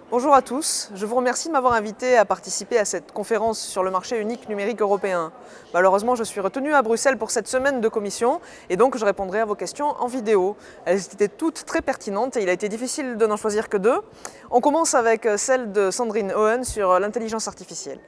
Bonjour à tous, je vous remercie de m'avoir invité à participer à cette conférence sur le marché unique numérique européen. Malheureusement, je suis retenue à Bruxelles pour cette semaine de commission et donc je répondrai à vos questions en vidéo. Elles étaient toutes très pertinentes et il a été difficile de n'en choisir que deux. On commence avec celle de Sandrine Owen sur l'intelligence artificielle.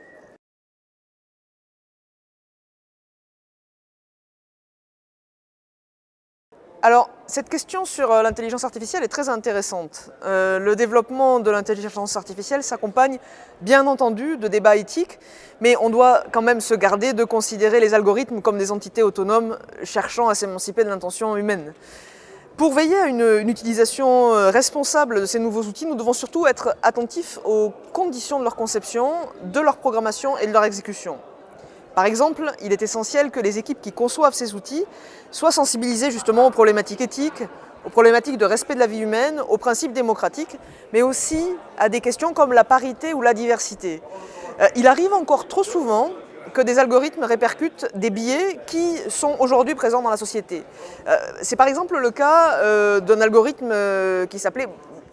Alors, cette question sur l'intelligence artificielle est très intéressante. Le développement de l'intelligence artificielle s'accompagne bien entendu de débats éthiques, mais on doit quand même se garder de considérer les algorithmes comme des entités autonomes cherchant à s'émanciper de l'intention humaine. Pour veiller à une utilisation responsable de ces nouveaux outils, nous devons surtout être attentifs aux conditions de leur conception, de leur programmation et de leur exécution. Par exemple, il est essentiel que les équipes qui conçoivent ces outils soient sensibilisées justement aux problématiques éthiques, aux problématiques de respect de la vie humaine, aux principes démocratiques, mais aussi à des questions comme la parité ou la diversité. Il arrive encore trop souvent que des algorithmes répercutent des biais qui sont aujourd'hui présents dans la société. C'est par exemple le cas d'un algorithme qui s'appelait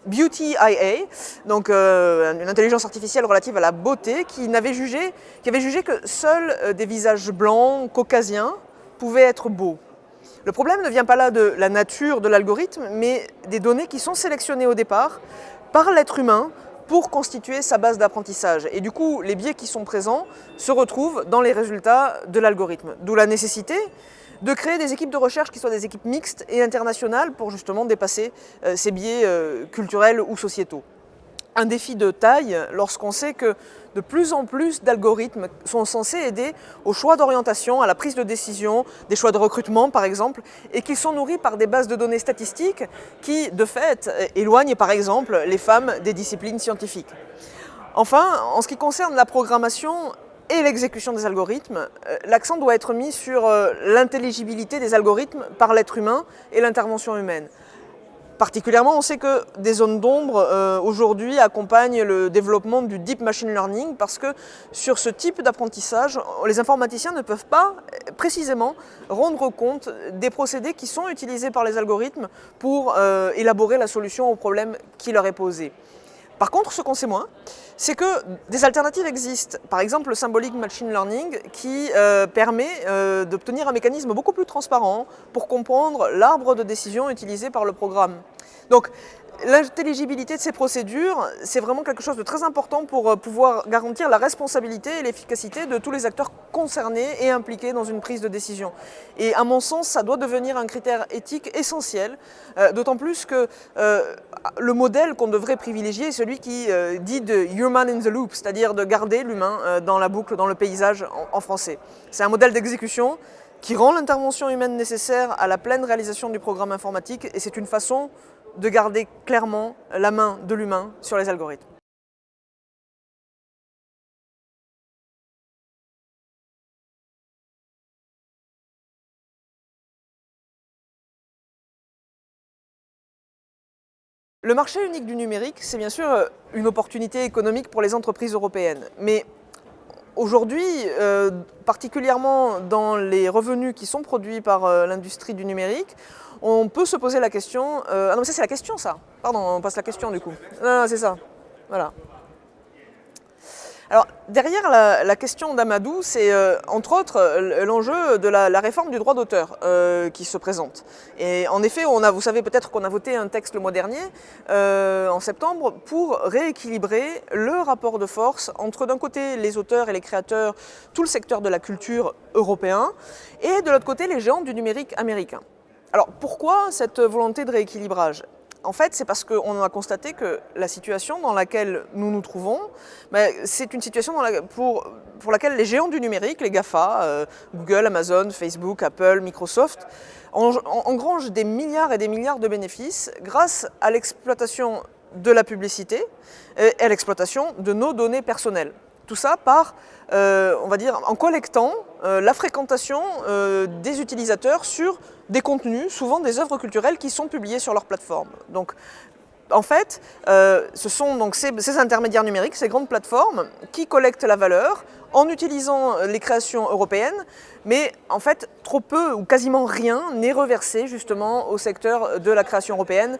Beauty IA, donc une intelligence artificielle relative à la beauté, qui avait jugé que seuls des visages blancs, caucasiens, pouvaient être beaux. Le problème ne vient pas là de la nature de l'algorithme, mais des données qui sont sélectionnées au départ par l'être humain pour constituer sa base d'apprentissage. Et du coup, les biais qui sont présents se retrouvent dans les résultats de l'algorithme. D'où la nécessité de créer des équipes de recherche qui soient des équipes mixtes et internationales pour justement dépasser ces biais culturels ou sociétaux. Un défi de taille lorsqu'on sait que de plus en plus d'algorithmes sont censés aider au choix d'orientation, à la prise de décision, des choix de recrutement par exemple, et qu'ils sont nourris par des bases de données statistiques qui, de fait, éloignent par exemple les femmes des disciplines scientifiques. Enfin, en ce qui concerne la programmation et l'exécution des algorithmes, l'accent doit être mis sur l'intelligibilité des algorithmes par l'être humain et l'intervention humaine. Particulièrement, on sait que des zones d'ombre aujourd'hui accompagnent le développement du deep machine learning parce que sur ce type d'apprentissage, les informaticiens ne peuvent pas précisément rendre compte des procédés qui sont utilisés par les algorithmes pour élaborer la solution au problème qui leur est posé. Par contre, ce qu'on sait moins, c'est que des alternatives existent. Par exemple, le symbolic machine learning qui permet d'obtenir un mécanisme beaucoup plus transparent pour comprendre l'arbre de décision utilisé par le programme. Donc, l'intelligibilité de ces procédures, c'est vraiment quelque chose de très important pour pouvoir garantir la responsabilité et l'efficacité de tous les acteurs concernés et impliqués dans une prise de décision. Et à mon sens, ça doit devenir un critère éthique essentiel, d'autant plus que le modèle qu'on devrait privilégier est celui qui dit de human in the loop, c'est-à-dire de garder l'humain dans la boucle, dans le paysage en français. C'est un modèle d'exécution qui rend l'intervention humaine nécessaire à la pleine réalisation du programme informatique et c'est une façon de garder clairement la main de l'humain sur les algorithmes. Le marché unique du numérique, c'est bien sûr une opportunité économique pour les entreprises européennes. Mais aujourd'hui, particulièrement dans les revenus qui sont produits par l'industrie du numérique, on peut se poser la question... ah non, mais ça c'est la question ça. Pardon, on passe la question du coup. Non, c'est ça. Voilà. Alors, derrière la question d'Amadou, c'est entre autres l'enjeu de la réforme du droit d'auteur qui se présente. Et en effet, vous savez peut-être qu'on a voté un texte le mois dernier, en septembre, pour rééquilibrer le rapport de force entre d'un côté les auteurs et les créateurs, tout le secteur de la culture européen, et de l'autre côté les géants du numérique américain. Alors pourquoi cette volonté de rééquilibrage ? En fait, c'est parce qu'on a constaté que la situation dans laquelle nous nous trouvons, c'est une situation pour laquelle les géants du numérique, les GAFA, Google, Amazon, Facebook, Apple, Microsoft, engrangent des milliards et des milliards de bénéfices grâce à l'exploitation de la publicité et à l'exploitation de nos données personnelles. Tout ça on va dire, en collectant la fréquentation des utilisateurs sur des contenus, souvent des œuvres culturelles qui sont publiées sur leur plateforme. Donc, en fait, ce sont donc ces intermédiaires numériques, ces grandes plateformes, qui collectent la valeur en utilisant les créations européennes, mais en fait, trop peu ou quasiment rien n'est reversé justement au secteur de la création européenne,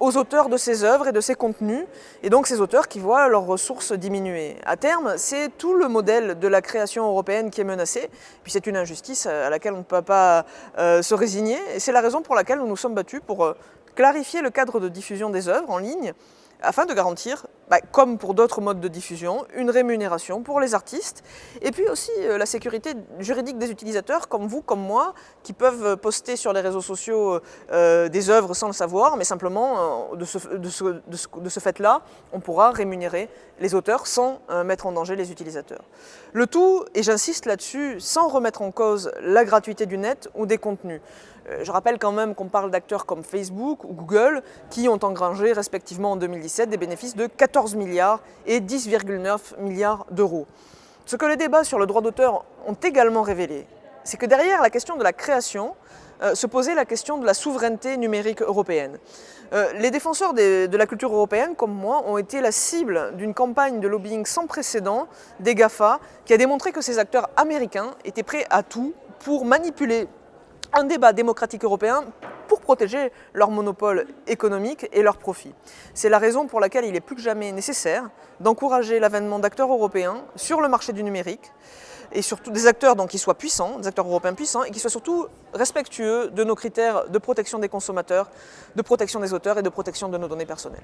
aux auteurs de ces œuvres et de ces contenus, et donc ces auteurs qui voient leurs ressources diminuer. À terme, c'est tout le modèle de la création européenne qui est menacé, puis c'est une injustice à laquelle on ne peut pas se résigner, et c'est la raison pour laquelle nous nous sommes battus pour clarifier le cadre de diffusion des œuvres en ligne, afin de garantir, comme pour d'autres modes de diffusion, une rémunération pour les artistes, et puis aussi la sécurité juridique des utilisateurs, comme vous, comme moi, qui peuvent poster sur les réseaux sociaux des œuvres sans le savoir, mais simplement, de ce fait-là, on pourra rémunérer les auteurs sans mettre en danger les utilisateurs. Le tout, et j'insiste là-dessus, sans remettre en cause la gratuité du net ou des contenus. Je rappelle quand même qu'on parle d'acteurs comme Facebook ou Google qui ont engrangé respectivement en 2017 des bénéfices de 14 milliards et 10,9 milliards d'euros. Ce que les débats sur le droit d'auteur ont également révélé, c'est que derrière la question de la création se posait la question de la souveraineté numérique européenne. Les défenseurs de la culture européenne, comme moi, ont été la cible d'une campagne de lobbying sans précédent des GAFA qui a démontré que ces acteurs américains étaient prêts à tout pour manipuler un débat démocratique européen pour protéger leur monopole économique et leurs profits. C'est la raison pour laquelle il est plus que jamais nécessaire d'encourager l'avènement d'acteurs européens sur le marché du numérique et surtout des acteurs qui soient puissants, des acteurs européens puissants et qui soient surtout respectueux de nos critères de protection des consommateurs, de protection des auteurs et de protection de nos données personnelles.